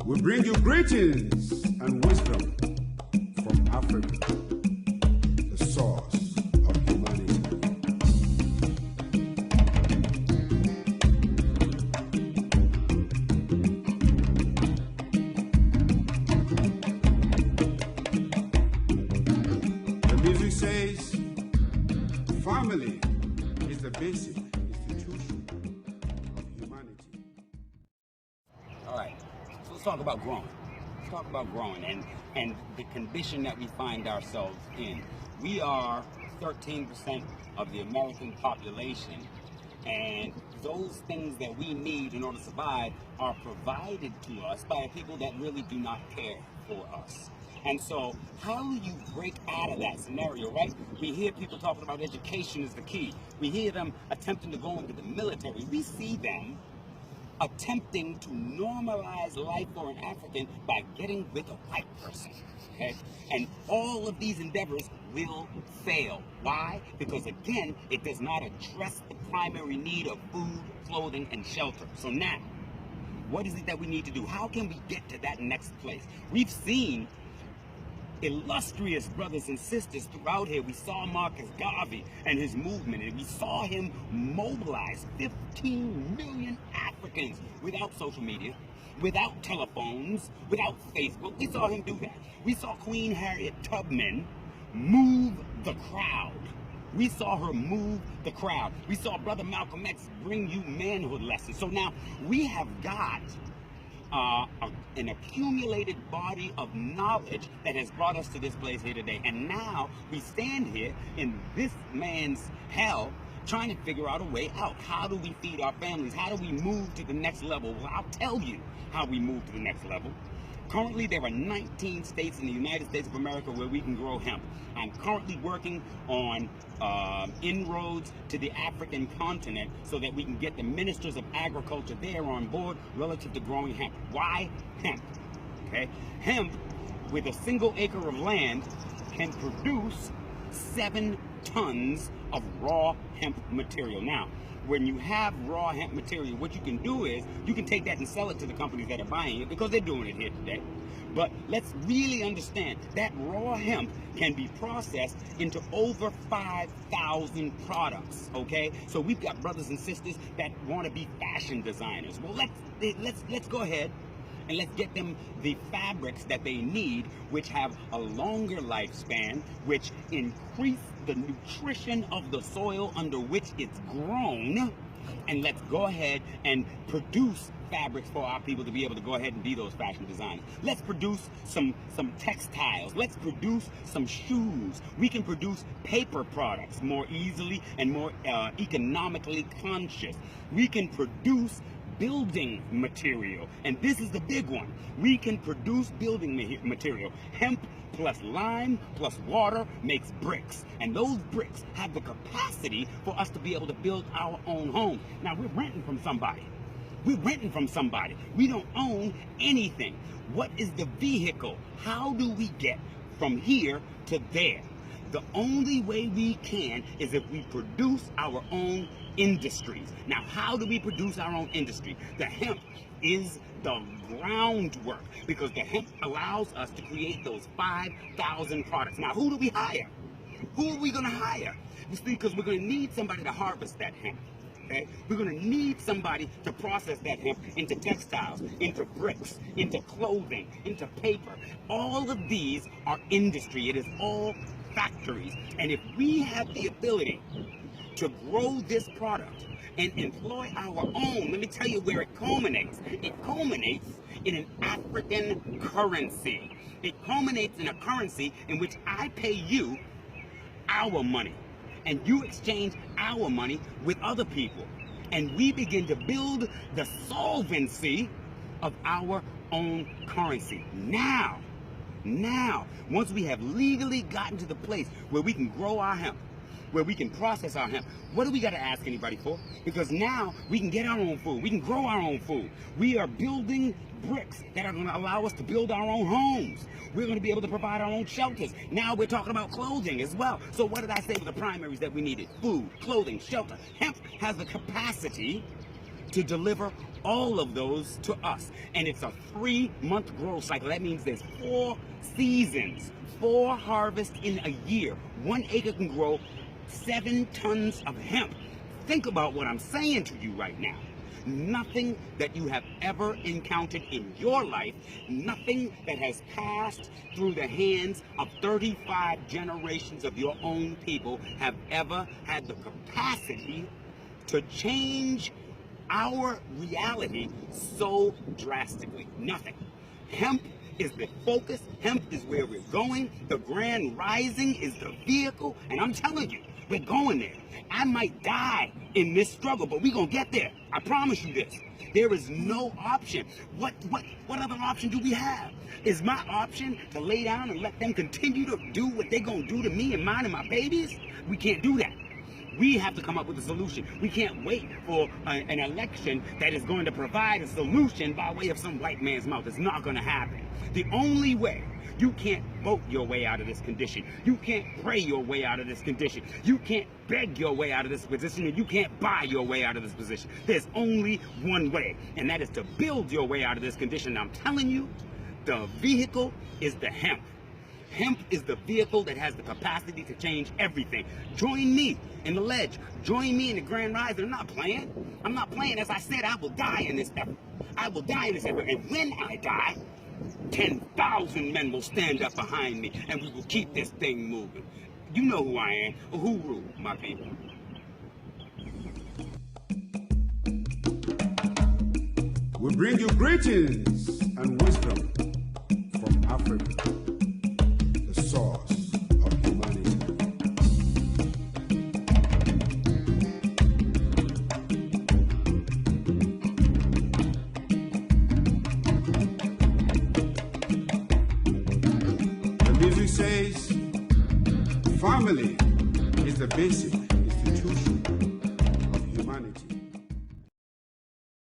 We bring you greetings and wisdom from Africa, the source of humanity. The music says, family is the basic institution of humanity. All right, so let's talk about growing. Let's talk about growing and the condition that we find ourselves in. We are 13% of the American population, and those things that we need in order to survive are provided to us by people that really do not care for us. And so how do you break out of that scenario, right? We hear people talking about education is the key. We hear them attempting to go into the military. We see them attempting to normalize life for an African by getting with a white person, okay? And all of these endeavors will fail. Why? Because again, it does not address the primary need of food, clothing, and shelter. So now, what is it that we need to do? How can we get to that next place? We've seen illustrious brothers and sisters throughout here. We saw Marcus Garvey and his movement, and we saw him mobilize 15 million Africans without social media, without telephones, without Facebook. We saw him do that. We saw Queen Harriet Tubman move the crowd. We saw her move the crowd. We saw Brother Malcolm X bring you manhood lessons. So now we have got an accumulated body of knowledge that has brought us to this place here today. And now we stand here in this man's hell trying to figure out a way out. How do we feed our families? How do we move to the next level? Well, I'll tell you how we move to the next level. Currently, there are 19 states in the United States of America where we can grow hemp. I'm currently working on inroads to the African continent so that we can get the ministers of agriculture there on board relative to growing hemp. Why hemp? Okay, hemp with a single acre of land can produce 7 tons of raw hemp material. Now, when you have raw hemp material, what you can do is you can take that and sell it to the companies that are buying it because they're doing it here today. But let's really understand that raw hemp can be processed into over 5,000 products, okay? So we've got brothers and sisters that want to be fashion designers. Well, let's go ahead and let's get them the fabrics that they need, which have a longer lifespan, which increase the nutrition of the soil under which it's grown. And let's go ahead and produce fabrics for our people to be able to go ahead and be those fashion designers. Let's produce some textiles. Let's produce some shoes. We can produce paper products more easily and more economically conscious. We can produce building material, and this is the big one. We can produce building material. Hemp plus lime plus water makes bricks, and those bricks have the capacity for us to be able to build our own home. Now, we're renting from somebody. We're renting from somebody. We don't own anything. What is the vehicle? How do we get from here to there? The only way we can is if we produce our own industries. Now, how do we produce our own industry? The hemp is the groundwork because the hemp allows us to create those 5,000 products. Now, who do we hire? Who are we going to hire? Because we're going to need somebody to harvest that hemp. Okay? We're going to need somebody to process that hemp into textiles, into bricks, into clothing, into paper. All of these are industry. It is all factories. And if we have the ability to grow this product and employ our own, let me tell you where it culminates. It culminates in an African currency. It culminates in a currency in which I pay you our money, and you exchange our money with other people. And we begin to build the solvency of our own currency. Now, once we have legally gotten to the place where we can grow our hemp, where we can process our hemp, what do we got to ask anybody for? Because now we can get our own food. We can grow our own food. We are building bricks that are going to allow us to build our own homes. We're going to be able to provide our own shelters. Now we're talking about clothing as well. So what did I say were the primaries that we needed? Food, clothing, shelter. Hemp has the capacity to deliver all of those to us. And it's a 3-month growth cycle. That means there's 4 seasons, 4 harvests in a year. 1 acre can grow 7 tons of hemp. Think about what I'm saying to you right now. Nothing that you have ever encountered in your life, nothing that has passed through the hands of 35 generations of your own people have ever had the capacity to change our reality so drastically. Nothing. Hemp is the focus. Hemp is where we're going. The grand rising is the vehicle. And I'm telling you, we're going there. I might die in this struggle, but we're going to get there. I promise you this. There is no option. What other option do we have? Is my option to lay down and let them continue to do what they're going to do to me and mine and my babies? We can't do that. We have to come up with a solution. We can't wait for an election that is going to provide a solution by way of some white man's mouth. It's not going to happen. The only way, you can't vote your way out of this condition. You can't pray your way out of this condition. You can't beg your way out of this position, and you can't buy your way out of this position. There's only one way, and that is to build your way out of this condition. And I'm telling you, the vehicle is the hemp. Hemp is the vehicle that has the capacity to change everything. Join me in the ledge. Join me in the grand rise. I'm not playing. I'm not playing. As I said, I will die in this effort. I will die in this effort. And when I die, 10,000 men will stand up behind me, and we will keep this thing moving. You know who I am. Who rule, my people? We bring you greetings and wisdom from Africa, the source of humanity. The music says, family is the basic institution